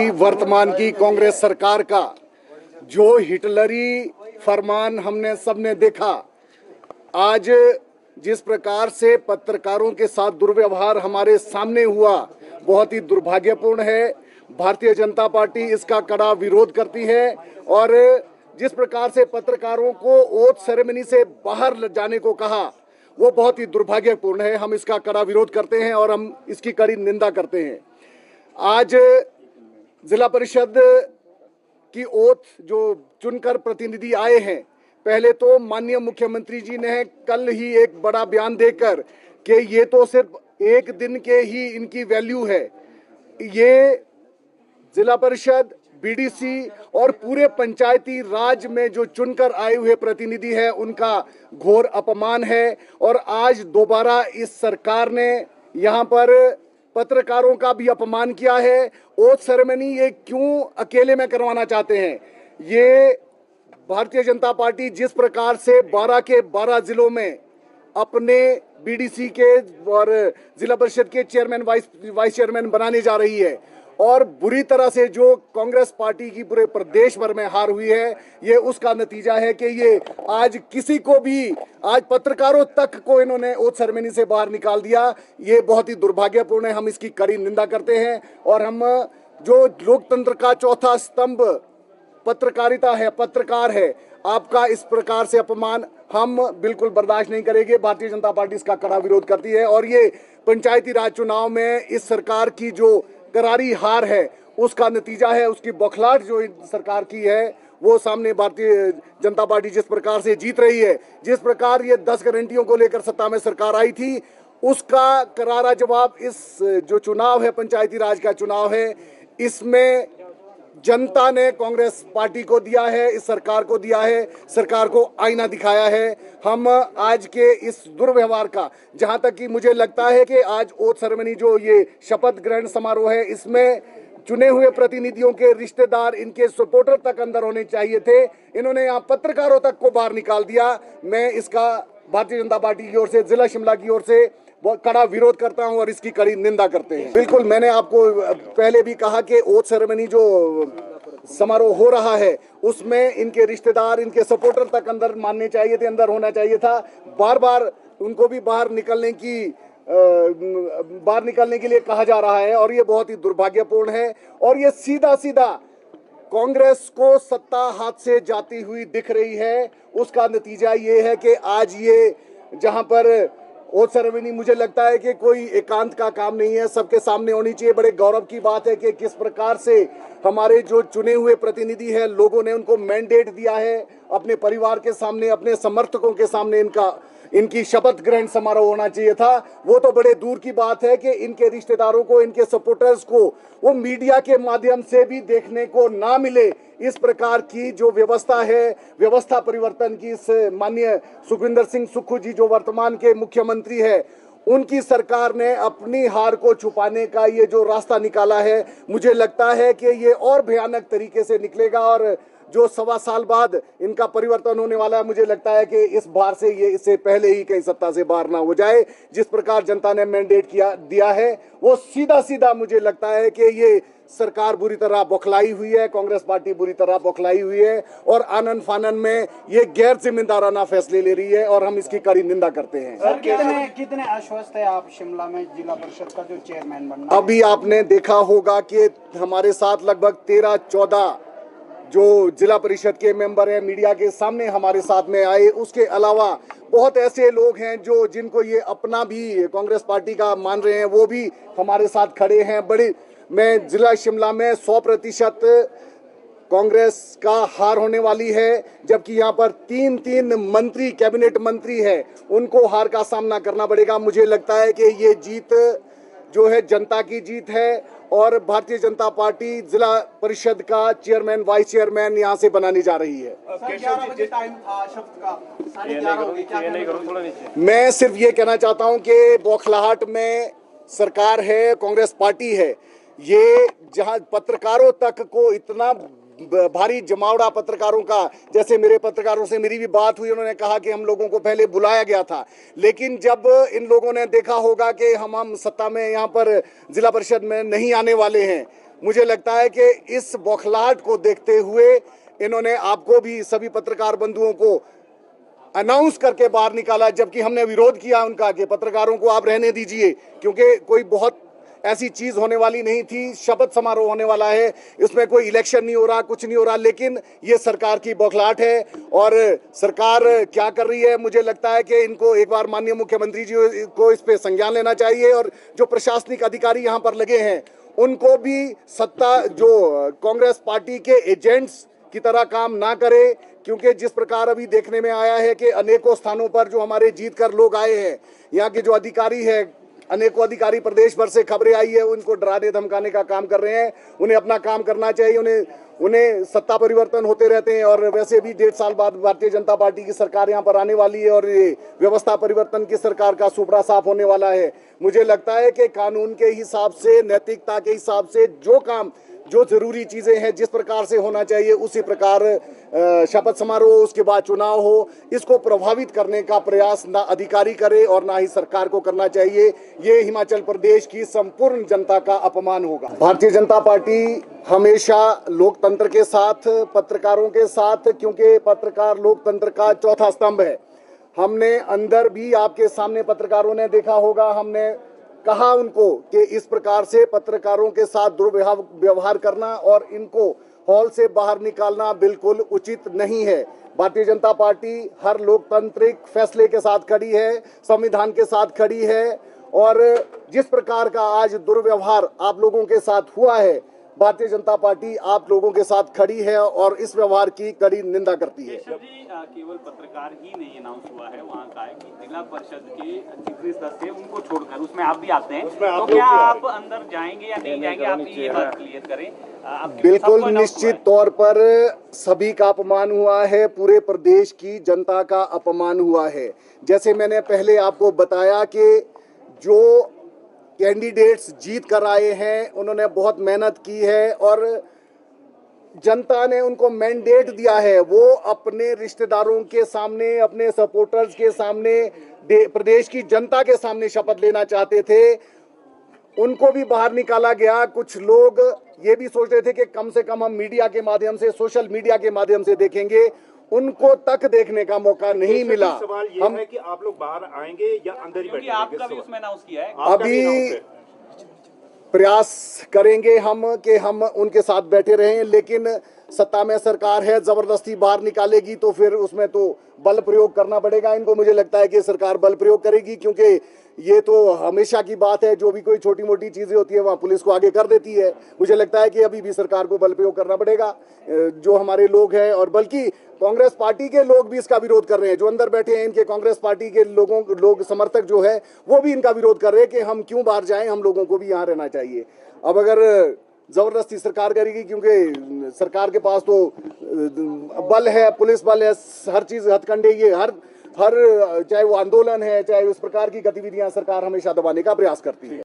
वर्तमान की कांग्रेस सरकार का जो हिटलरी फरमान हमने सबने देखा, आज जिस प्रकार से पत्रकारों के साथ दुर्व्यवहार हमारे सामने हुआ, बहुत ही दुर्भाग्यपूर्ण है। भारतीय जनता पार्टी इसका कड़ा विरोध करती है और जिस प्रकार से पत्रकारों को ओथ सेरेमनी से बाहर जाने को कहा, वो बहुत ही दुर्भाग्यपूर्ण है। हम इसका कड़ा विरोध करते हैं और हम इसकी कड़ी निंदा करते हैं। आज जिला परिषद की ओथ जो चुनकर प्रतिनिधि आए हैं, पहले तो माननीय मुख्यमंत्री जी ने कल ही एक बड़ा बयान देकर कि ये तो सिर्फ एक दिन के ही इनकी वैल्यू है, ये जिला परिषद, बीडीसी और पूरे पंचायती राज में जो चुनकर आए हुए प्रतिनिधि हैं उनका घोर अपमान है। और आज दोबारा इस सरकार ने यहाँ पर पत्रकारों का भी अपमान किया है। ओथ सेरेमनी ये क्यों अकेले में करवाना चाहते हैं? ये भारतीय जनता पार्टी जिस प्रकार से 12 के 12 जिलों में अपने बीडीसी के और जिला परिषद के चेयरमैन वाइस चेयरमैन बनाने जा रही है और बुरी तरह से जो कांग्रेस पार्टी की पूरे प्रदेश भर में हार हुई है, ये उसका नतीजा है कि ये आज किसी को भी, आज पत्रकारों तक को इन्होंने ओथ सेरेमनी से बाहर निकाल दिया। ये बहुत ही दुर्भाग्यपूर्ण है। हम इसकी कड़ी निंदा करते हैं और हम जो लोकतंत्र का चौथा स्तंभ पत्रकारिता है, पत्रकार है, आपका इस प्रकार से अपमान हम बिल्कुल बर्दाश्त नहीं करेंगे। भारतीय जनता पार्टी इसका कड़ा विरोध करती है और ये पंचायती राज चुनाव में इस सरकार की जो करारी हार है उसका नतीजा है। उसकी बौखलाहट जो सरकार की है वो सामने भारतीय जनता पार्टी जिस प्रकार से जीत रही है, जिस प्रकार ये 10 गारंटियों को लेकर सत्ता में सरकार आई थी, उसका करारा जवाब इस जो चुनाव है, पंचायती राज का चुनाव है, इसमें जनता ने कांग्रेस पार्टी को दिया है, इस सरकार को दिया है, सरकार को आईना दिखाया है। हम आज के इस दुर्व्यवहार का, जहां तक कि मुझे लगता है कि आज ओथ सेरेमनी जो ये शपथ ग्रहण समारोह है, इसमें चुने हुए प्रतिनिधियों के रिश्तेदार, इनके सपोर्टर तक अंदर होने चाहिए थे। इन्होंने यहाँ पत्रकारों तक को बाहर निकाल दिया। मैं इसका भारतीय जनता पार्टी की ओर से, जिला शिमला की ओर से बहुत कड़ा विरोध करता हूं और इसकी कड़ी निंदा करते हैं। बिल्कुल, मैंने आपको पहले भी कहा कि ओथ सेरेमनी जो समारोह हो रहा है उसमें इनके रिश्तेदार, इनके सपोर्टर तक अंदर मानने चाहिए थे, अंदर होना चाहिए था। बार बार उनको भी बाहर निकलने के लिए कहा जा रहा है और ये बहुत ही दुर्भाग्यपूर्ण है। और ये सीधा सीधा कांग्रेस को सत्ता हाथ से जाती हुई दिख रही है। उसका नतीजा ये है कि आज ये जहां पर ओथ सेरेमनी, मुझे लगता है कि कोई एकांत का काम नहीं है, सबके सामने होनी चाहिए। बड़े गौरव की बात है कि किस प्रकार से हमारे जो चुने हुए प्रतिनिधि हैं, लोगों ने उनको मैंडेट दिया है, अपने परिवार के सामने, अपने समर्थकों के सामने इनकी शपथ ग्रहण समारोह होना चाहिए था। वो तो बड़े दूर की बात है कि इनके रिश्तेदारों को, इनके सपोर्टर्स को वो मीडिया के माध्यम से भी देखने को ना मिले। इस प्रकार की जो व्यवस्था है, व्यवस्था परिवर्तन की, इस माननीय सुखविंदर सिंह सुक्खू जी जो वर्तमान के मुख्यमंत्री है, उनकी सरकार ने अपनी हार को छुपाने का ये जो रास्ता निकाला है, मुझे लगता है कि ये और भयानक तरीके से निकलेगा और जो 1.25 साल बाद इनका परिवर्तन होने वाला है, मुझे लगता है कि इस बार से ये, इससे पहले ही कहीं सत्ता से बाहर ना हो जाए। जिस प्रकार जनता ने मैंडेट दिया है, वो सीधा सीधा मुझे लगता है कि ये सरकार बुरी तरह बौखलाई हुई है, कांग्रेस पार्टी बुरी तरह बौखलाई हुई है और आनन फानन में ये गैर जिम्मेदाराना फैसले ले रही है और हम इसकी कड़ी निंदा करते हैं। सर, कितने आश्वस्त है आप शिमला में जिला परिषद का जो चेयरमैन बनना? अभी आपने देखा होगा कि हमारे साथ लगभग 13-14 जो जिला परिषद के मेंबर हैं, मीडिया के सामने हमारे साथ में आए। उसके अलावा बहुत ऐसे लोग हैं जो जिनको ये अपना भी कांग्रेस पार्टी का मान रहे हैं, वो भी हमारे साथ खड़े हैं। मैं जिला शिमला में 100% कांग्रेस का हार होने वाली है, जबकि यहाँ पर 3 मंत्री, कैबिनेट मंत्री है, उनको हार का सामना करना पड़ेगा। मुझे लगता है कि ये जीत जो है जनता की जीत है और भारतीय जनता पार्टी जिला परिषद का चेयरमैन, वाइस चेयरमैन यहाँ से बनानी जा रही है। मैं सिर्फ ये कहना चाहता हूँ कि बौखलाहट में सरकार है, कांग्रेस पार्टी है, ये जहाँ पत्रकारों तक को इतना भारी जमावड़ा पत्रकारों का, जैसे मेरे पत्रकारों से मेरी भी बात हुई, उन्होंने कहा कि हम लोगों को पहले बुलाया गया था, लेकिन जब इन लोगों ने देखा होगा कि हम सत्ता में यहाँ पर जिला परिषद में नहीं आने वाले हैं, मुझे लगता है कि इस बौखलाहट को देखते हुए इन्होंने आपको भी, सभी पत्रकार बंधुओं को अनाउंस करके बाहर निकाला, जबकि हमने विरोध किया उनका कि पत्रकारों को आप रहने दीजिए, क्योंकि कोई बहुत ऐसी चीज होने वाली नहीं थी। शपथ समारोह होने वाला है, इसमें कोई इलेक्शन नहीं हो रहा, कुछ नहीं हो रहा, लेकिन ये सरकार की बौखलाहट है। और सरकार क्या कर रही है, मुझे लगता है कि इनको एक बार माननीय मुख्यमंत्री जी को इस पे संज्ञान लेना चाहिए, और जो प्रशासनिक अधिकारी यहाँ पर लगे हैं उनको भी सत्ता, जो कांग्रेस पार्टी के एजेंट्स की तरह काम ना करे, क्योंकि जिस प्रकार अभी देखने में आया है कि अनेकों स्थानों पर जो हमारे जीत कर लोग आए हैं, यहाँ के जो अधिकारी हैं, अनेकों अधिकारी प्रदेश भर से खबरें आई है, उनको डराने धमकाने का काम कर रहे हैं। उन्हें अपना काम करना चाहिए, उन्हें सत्ता परिवर्तन होते रहते हैं, और वैसे भी 1.5 साल बाद भारतीय जनता पार्टी की सरकार यहाँ पर आने वाली है, और ये व्यवस्था परिवर्तन की सरकार का सुपड़ा साफ होने वाला है। मुझे लगता है कि कानून के हिसाब से, नैतिकता के हिसाब से जो काम, जो जरूरी चीजें हैं, जिस प्रकार से होना चाहिए उसी प्रकार शपथ समारोह, उसके बाद चुनाव हो, इसको प्रभावित करने का प्रयास ना अधिकारी करे और ना ही सरकार को करना चाहिए। ये हिमाचल प्रदेश की संपूर्ण जनता का अपमान होगा। भारतीय जनता पार्टी हमेशा लोकतंत्र के साथ, पत्रकारों के साथ, क्योंकि पत्रकार लोकतंत्र का चौथा स्तंभ है। हमने अंदर भी, आपके सामने पत्रकारों ने देखा होगा, हमने कहा उनको कि इस प्रकार से पत्रकारों के साथ दुर्व्यवहार करना और इनको हॉल से बाहर निकालना बिल्कुल उचित नहीं है। भारतीय जनता पार्टी हर लोकतांत्रिक फैसले के साथ खड़ी है, संविधान के साथ खड़ी है, और जिस प्रकार का आज दुर्व्यवहार आप लोगों के साथ हुआ है, भारतीय जनता पार्टी आप लोगों के साथ खड़ी है और इस व्यवहार की कड़ी निंदा करती है। केशव जी, केवल पत्रकार ही नहीं अनाउंस हुआ है, वहाँ का है कि जिला परिषद के जितने सदस्य उनको छोड़कर, उसमें आप भी आते हैं, तो क्या आप अंदर जाएंगे या नहीं जाएंगे, आप ये बात क्लियर करें। बिल्कुल निश्चित तौर पर सभी का अपमान हुआ है, पूरे प्रदेश की जनता का अपमान हुआ है। जैसे मैंने पहले आपको बताया कि जो कैंडिडेट्स जीत कर आए हैं, उन्होंने बहुत मेहनत की है और जनता ने उनको मैंडेट दिया है। वो अपने रिश्तेदारों के सामने, अपने सपोर्टर्स के सामने, प्रदेश की जनता के सामने शपथ लेना चाहते थे, उनको भी बाहर निकाला गया। कुछ लोग ये भी सोच रहे थे कि कम से कम हम मीडिया के माध्यम से, सोशल मीडिया के माध्यम से देखेंगे, उनको तक देखने का मौका नहीं मिला। सवाल ये है कि आप लोग बाहर आएंगे या अंदर ही बैठेंगे? आपका भी उसमें अनाउंस किया है। अभी प्रयास करेंगे हम कि हम उनके साथ बैठे रहें, लेकिन सत्ता में सरकार है, जबरदस्ती बाहर निकालेगी तो फिर उसमें तो बल प्रयोग करना पड़ेगा इनको। मुझे लगता है कि सरकार बल प्रयोग करेगी, क्योंकि ये तो हमेशा की बात है, जो भी कोई छोटी मोटी चीजें होती है वहाँ पुलिस को आगे कर देती है। मुझे लगता है कि अभी भी सरकार को बल प्रयोग करना पड़ेगा। जो हमारे लोग हैं, और बल्कि कांग्रेस पार्टी के लोग भी इसका विरोध कर रहे हैं, जो अंदर बैठे हैं इनके कांग्रेस पार्टी के लोग समर्थक जो है वो भी इनका विरोध कर रहे हैं कि हम क्यों बाहर जाएं, हम लोगों को भी यहाँ रहना चाहिए। अब अगर जबरदस्ती सरकार करेगी, क्योंकि सरकार के पास तो बल है, पुलिस बल है, हर चीज हथकंडे, ये हर चाहे वो आंदोलन है, चाहे उस प्रकार की गतिविधियां सरकार हमेशा दबाने का प्रयास करती है।